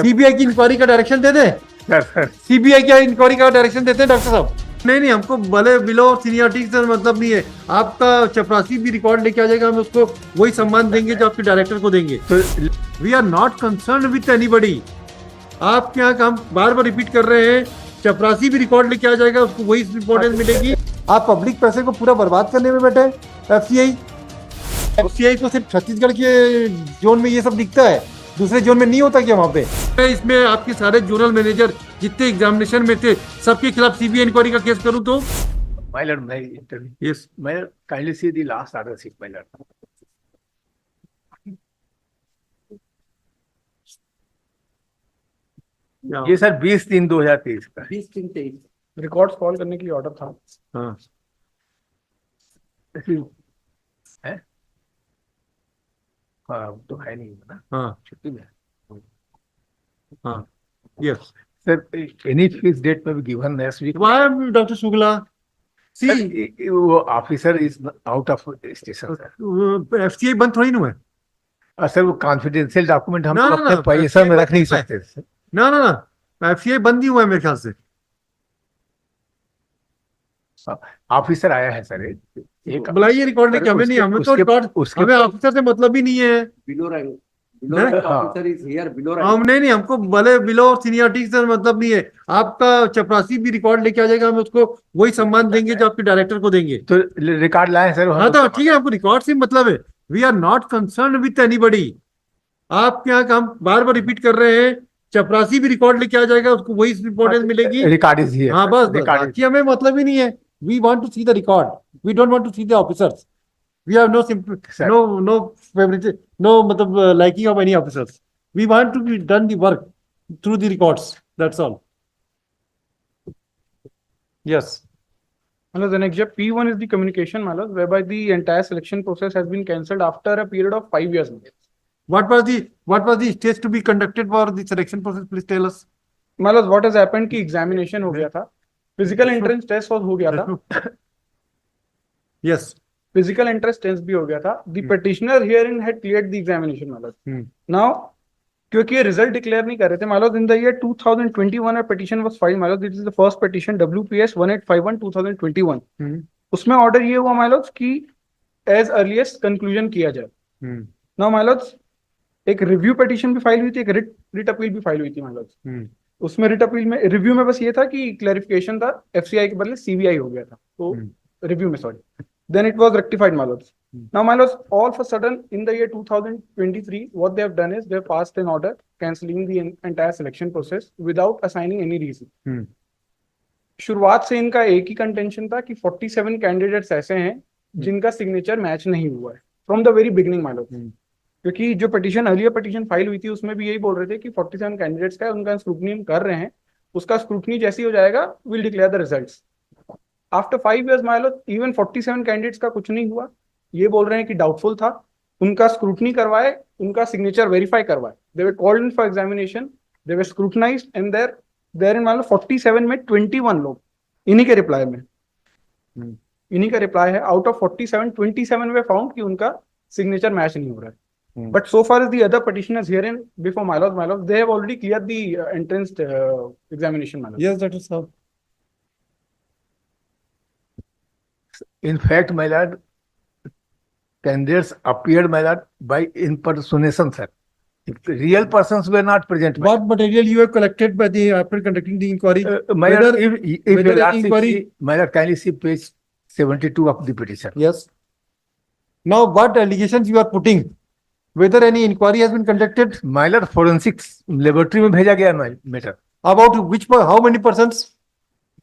CBI की inquiry का direction दे दे। Sir CBI क्या इंक्वायरी का डायरेक्शन देते हैं डॉक्टर साहब? नहीं नहीं, हमको भले बिलो और सीनियरिटी से मतलब नहीं है। आपका चपरासी भी रिकॉर्ड लेके आ जाएगा, हम उसको वही सम्मान देंगे जो आपके डायरेक्टर को देंगे। तो we are not concern with anybody. आपके यहाँ का हम बार बार रिपीट कर रहे हैं, चपरासी भी रिकॉर्ड लेके आ जाएगा, उसको वही इंपॉर्टेंस मिलेगी। आप पब्लिक पैसे को पूरा बर्बाद करने में बैठे। एफसीआई को सिर्फ छत्तीसगढ़ के जोन में ये सब दिखता है, दूसरे जोन में नहीं होता क्या वहाँ पे? इसमें आपके सारे जोनल मैनेजर जितने एग्जामिनेशन में थे सबके खिलाफ सीबीआई इंक्वायरी का केस करूँ तो? my lord, may I intervene? Yes, May I kindly see the last order sheet, my lord. ये सर 20/3/2023 का है। 20/3/23 रिकॉर्ड्स कॉल करने के लिए ऑर्डर था। हाँ है? हाँ तो है नहीं ना, हाँ छुट्टी में। हाँ yes. Sir any fix date में भी given next week. Why doctor Shukla? See वो officer is out of station sir. FCI बंद थोड़ी ना है। और सर वो कॉन्फिडेंशियल डॉक्यूमेंट हम ना, तो ना, अपने ना, पैसा में FCI रख नहीं बंद है। सकते सर। ना ना ना, एफसीआई बंद ही हुआ है मेरे ख्याल से। ऑफिसर आया है सर एक बुलाइए रिकॉर्ड लेके, हमें नहीं, हमें तो रिकॉर्ड, हमें ऑफिसर से मतलब ही नहीं है। below rank हैं? officer is here below rank हम नहीं, हमको भले बिलो और सीनियरिटी से मतलब नहीं है। आपका चपरासी भी रिकॉर्ड लेके आ जाएगा, हम उसको वही सम्मान देंगे जो आपके डायरेक्टर को देंगे। तो रिकॉर्ड लाए सर। हाँ तो ठीक है, आपको रिकॉर्ड से मतलब है। We are not concern with anybody. आपके यहाँ का हम बार बार रिपीट कर रहे हैं, चपरासी भी रिकॉर्ड लेके आ जाएगा, उसको वही इंपॉर्टेंस मिलेगी। Record is here. हाँ बस, रिकॉर्ड बाकी हमें मतलब ही नहीं है। We want to see the record, we don't want to see the officers. We have no Sir. No favourite, no मतलब liking of any officers. We want to be done the work through the records, that's all. Yes, Malas, the next step P1 is the communication, malas, whereby the entire selection process has been cancelled after a period of 5 years. what was the stage to be conducted for the selection process? Please tell us. Malas, what has happened कि examination हो गया था, physical entrance test हो गया था, Yes. physical entrance test भी हो गया था. The petitioner herein had cleared the examination, malas. Now क्योंकि ये रिजल्ट डिक्लेयर नहीं कर रहे थे मालूम, in the year 2021 a petition was filed मालूम, this is the first petition WPS 1851 2021. उसमें ऑर्डर ये हुआ मालूम कि एज अर्लीस्ट कंक्लूजन किया जाए. नाउ मालूम एक रिव्यू पिटीशन भी फाइल हुई थी, एक रिट अपील भी फाइल हुई थी मालूम. उसमें रिट अपील में, रिव्यू में बस ये था कि क्लैरिफिकेशन था, एफसीआई के बदले सीबीआई हो गया था, तो रिव्यू में sorry, then it was rectified malos. Now malos, all of a sudden in the year 2023 what they have done is they have passed an order cancelling the entire selection process without assigning any reason. शुरुआत से इनका एक ही contention था कि 47 candidates ऐसे हैं जिनका signature match नहीं हुआ है फ्रॉम द वेरी बिगिनिंग मालूम. क्योंकि जो पिटीशन अर्लियर पिटीशन फाइल हुई थी उसमें भी यही बोल रहे थे कि 47 कैंडिडेट्स का उनका स्क्रूटनी हम कर रहे हैं, उसका स्क्रूटनी जैसे ही हो जाएगा will declare the results. After 5 years milord even 47 candidates का कुछ नहीं हुआ. ये बोल रहे हैं कि डाउटफुल था, उनका स्क्रूटनी करवाए, उनका सिग्नेचर वेरीफाई करवाए. They were called in for examination, they were scrutinised and there in milo 47 में 21 लोग इन्हीं के रिप्लाई में, इन्हीं का रिप्लाई है. आउट ऑफ 47 27 वे फाउंड कि उनका सिग्नेचर मैच नहीं हो रहा है. But so far is the other petitioners here in before milord they have already cleared the entrance examination milord. Yes, Dr. Saab. In fact, my lord, candidates appeared, my lord, by impersonation, sir. Real persons were not present. What material you have collected by the after conducting the inquiry? My lord, Whether- if whether you any inquiry- my lord, kindly see page 72 of the petition. Yes. Now, what allegations you are putting? Whether any inquiry has been conducted? My lord, forensics laboratory में भेजा गया matter. About how many persons?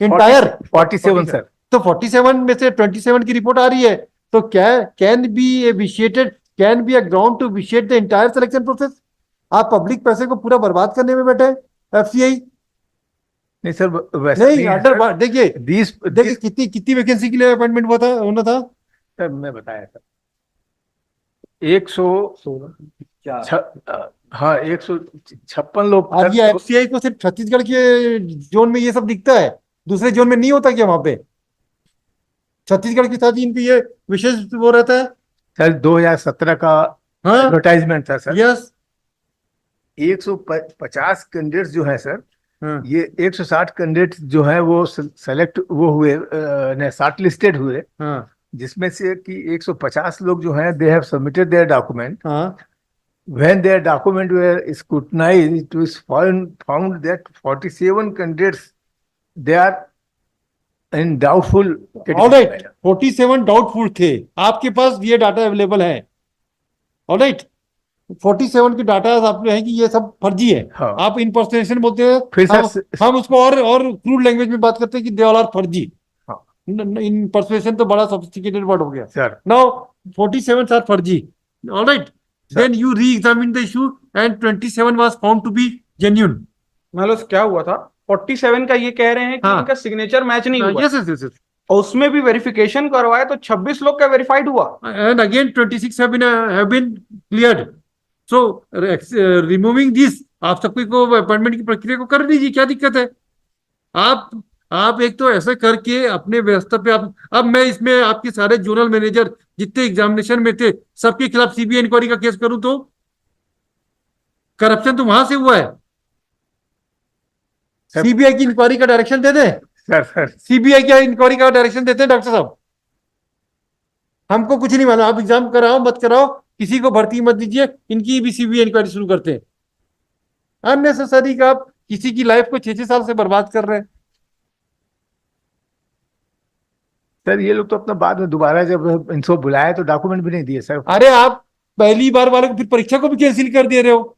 Entire 47, sir. तो 47 में से 27 की report आ रही है, तो क्या can be vitiated, can be a ground to vitiate the entire selection process? आप पब्लिक पैसे को पूरा बर्बाद करने में बैठे एफसीआई। नहीं सर, वैसे नहीं, अंडर देखिए दिस कितनी वैकेंसी के लिए अपॉइंटमेंट हुआ था, होना था? सर मैं बताया सर 116 हाँ 156 लोग. आज ये एफसीआई को सिर्फ छत्तीसगढ़ के जोन में ये सब दिखता है, दूसरे जोन में नहीं होता क्या? वहां पे छत्तीसगढ़ के साथ ही इनकी ये विशेष वो रहता है। सर 2017 का हाँ एडवर्टाइजमेंट था सर. यस, 150 कैंडिडेट्स जो है सर, हाँ ये 160 कैंडिडेट जो है वो सेलेक्ट वो हुए, शॉर्ट लिस्टेड हुए, हाँ जिसमें से कि 150 लोग जो हैं they have submitted there document. हाँ When their document were scrutinized, it was found that 47 candidates they are in doubtful all right 47 doubtful थे, आपके पास ये डाटा अवेलेबल है. ऑल राइट 47 के डाटा आपने है कि ये सब फर्जी है. हाँ. आप इम्पर्सनेशन बोलते हैं, फिर हम सर हम उसको और क्रूड लैंग्वेज में बात करते हैं कि दे ऑल आर फर्जी. हाँ. इम्पर्सनेशन तो बड़ा सोफिस्टिकेटेड वर्ड हो गया. सर नाउ 47 आर फर्जी. All right, then you re-examine the issue and 27 was found to be genuine. मतलब क्या हुआ था, 47 का ये कह रहे हैं कि हाँ. इनका सिग्नेचर मैच नहीं हुआ, Yes, yes, yes, yes. और उसमें भी वेरिफिकेशन करवाए तो 26 लोग का वेरीफाइड हुआ. And again 26 have been cleared. So removing this, आप सबको को अपॉइंटमेंट की प्रक्रिया को कर दीजिए, क्या दिक्कत है. आप एक तो ऐसा करके अपने व्यवस्था पे आप, अब मैं इसमें आपके सारे जोनल मैनेजर जितने एग्जामिनेशन में थे सबके खिलाफ सीबीआई इंक्वायरी का केस करूं तो करप्शन तो वहां से हुआ है. सीबीआई की इंक्वायरी का डायरेक्शन दे दें. सर सीबीआई की इंक्वायरी का डायरेक्शन देते हैं डॉक्टर साहब. हमको कुछ नहीं मालूम, आप एग्जाम कराओ मत कराओ, किसी को भर्ती मत दीजिए, इनकी भी सीबीआई इंक्वायरी शुरू करते हैं. अननेसेसरी का आप किसी की लाइफ को 6-6 साल से बर्बाद कर रहे हैं. सर ये लोग तो अपना बाद में दोबारा जब इनको बुलाया तो डॉक्यूमेंट भी नहीं दिए सर. अरे आप पहली बार वाले को फिर परीक्षा को भी कैंसिल कर दे रहे हो.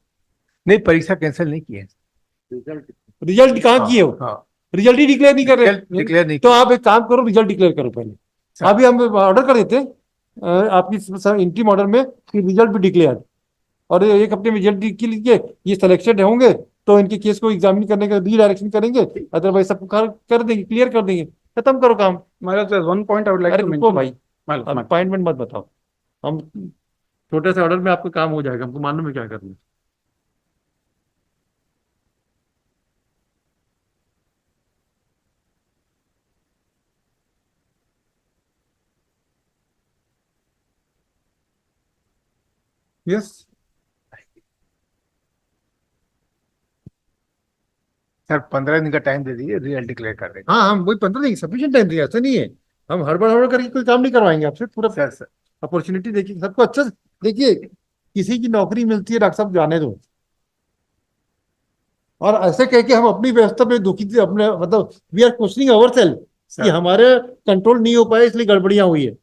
नहीं, परीक्षा कैंसिल नहीं किए. रिजल्ट कहाँ किए हो, हाँ, रिजल्ट ही डिक्लेयर नहीं कर रहे. डिक्लेयर नहीं तो आप एक काम करो, रिजल्ट डिक्लेयर करो पहले. अभी हम ऑर्डर कर देते हैं आपकी इंटीम ऑर्डर में कि रिजल्ट भी डिक्लेयर, और एक हफ्ते में रिजल्ट के लिए ये सिलेक्शन होंगे तो इनके केस को एग्जामिन करने का रीडायरेक्शन करेंगे, अदरवाइज सब कर देंगे, क्लियर कर देंगे, खत्म करो काम. मतलब one point I would like अरे टू रुको मेंशन. भाई, अपॉइंटमेंट मत बताओ, हम छोटे से ऑर्डर में आपका काम हो जाएगा, हमको मालूम है क्या करना है. यस सर, 15 दिन का टाइम दे दीजिए, रिजल्ट डिक्लेयर कर देंगे. हाँ, हम वही 15 दिन सफिशिएंट टाइम दिया, ऐसा नहीं है हम हड़बड़ करके कोई काम नहीं करवाएंगे आपसे. पूरा सर अपॉर्चुनिटी देखिए सबको. अच्छा देखिए, किसी की नौकरी मिलती है डॉक्टर साहब, जाने दो. और ऐसे कह के हम अपनी व्यवस्था पे दुखी थे, अपने मतलब we are questioning our self कि हमारे कंट्रोल नहीं हो पाए इसलिए गड़बड़ियां हुई है.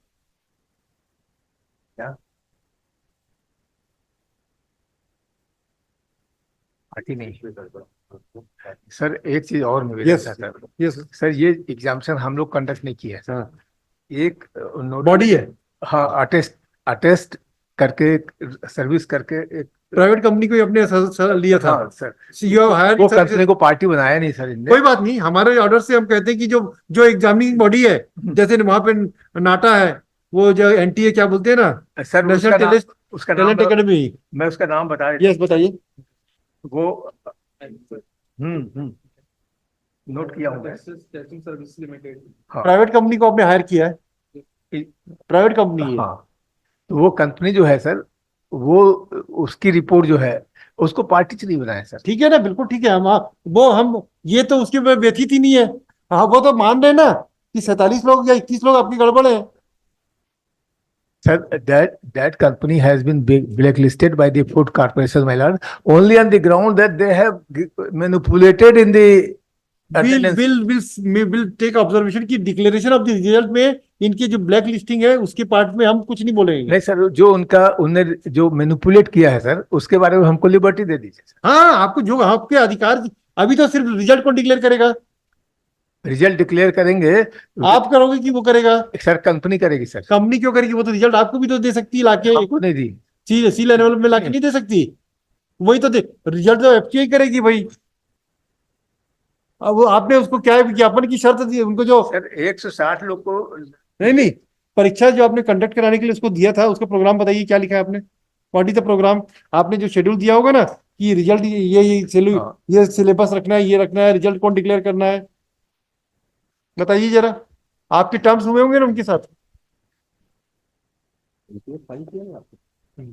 नहीं सर, एक चीज और मैं Yes. सर. यस सर ये एग्जामिनेशन हम लोग कंडक्ट नहीं किया है. हाँ, एक बॉडी है, हाँ, अटेस्ट करके सर्विस करके एक प्राइवेट कंपनी को ही अपने लिया था. हाँ सर, यू हैव हायर्ड वो कंपनी को पार्टी बनाया नहीं सर इनने. कोई बात नहीं, हमारे ऑर्डर से हम कहते हैं कि जो जो एग्जामिनिंग बॉडी है, जैसे वहां पे नाटा है, वो जो एनटीए क्या बोलते हैं ना, सर नेशनल उसका टैलेंट नाम एकेडमी. मैं उसका नाम बता देता यस बताइए. हूँ. वो नोट किया हूँ मैं. Service limited. हाँ प्राइवेट कंपनी को आपने हायर किया है, प्राइवेट कंपनी है. हाँ, तो वो कंपनी जो है सर, वो उसकी रिपोर्ट जो है उसको पार्टी से नहीं बनाया सर. ठीक है ना, बिल्कुल ठीक है. हम ये तो उसके व्यथित ही नहीं है. हाँ, वो तो मान रहे ना कि 47 लोग या 21 लोग आपकी गड़बड़ है. Sir, that company has been blacklisted by the Food Corporation, my lord, only on the ground that they have manipulated in the attendance. Will take observation की डिक्लेरेशन ऑफ द रिजल्ट में इनकी जो ब्लैक लिस्टिंग है उसके part में हम कुछ नहीं बोलेंगे. नहीं सर, जो उनने जो मैनिपुलेट किया है सर, उसके बारे में हमको लिबर्टी दे दीजिए सर. हाँ, आपको जो आपके अधिकार, अभी तो सिर्फ रिजल्ट को डिक्लेयर करेगा. रिजल्ट डिक्लेयर करेंगे आप करोगे कि वो करेगा? सर, कंपनी करेगी सर. कंपनी क्यों करेगी? वो तो रिजल्ट आपको भी तो दे सकती है लाके, हमको नहीं दी. सी लेवल में लाके नहीं दे सकती. वही तो रिजल्ट तो एफटीआई करेगी भाई. अब वो आपने उसको क्या है, विज्ञापन की शर्त दी उनको जो सर 160 लोग को. नहीं, परीक्षा जो आपने कंडक्ट कराने के लिए उसको दिया था, उसका प्रोग्राम बताइए क्या लिखा है आपने. What is the programme? आपने जो शेड्यूल दिया होगा ना कि रिजल्ट ये सिलेबस रखना है, ये रखना है, रिजल्ट कौन डिक्लेयर करना है, बताइए जरा. आपके टर्म्स हुए होंगे ना उनके साथ. फाइल किया है आपने?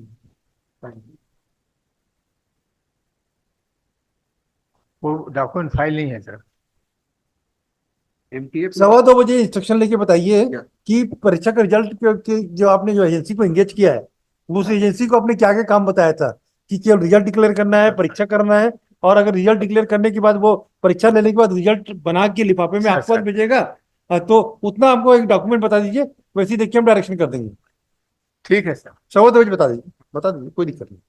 वो डॉक्यूमेंट फाइल नहीं है सर। MTF 2:15 इंस्ट्रक्शन लेके बताइए क्या? कि परीक्षा का रिजल्ट जो आपने जो एजेंसी को एंगेज किया है, उस एजेंसी को आपने क्या क्या काम बताया था कि केवल रिजल्ट डिक्लेयर करना है, परीक्षा करना है, और अगर रिजल्ट डिक्लेयर करने के बाद वो परीक्षा लेने के बाद रिजल्ट बना के लिफाफे में सर, आपको सर। भेजेगा, तो उतना हमको एक डॉक्यूमेंट बता दीजिए, वैसे ही देखिए हम डायरेक्शन कर देंगे। ठीक है सर। 2:15 बता दीजिए, कोई दिक्कत नहीं।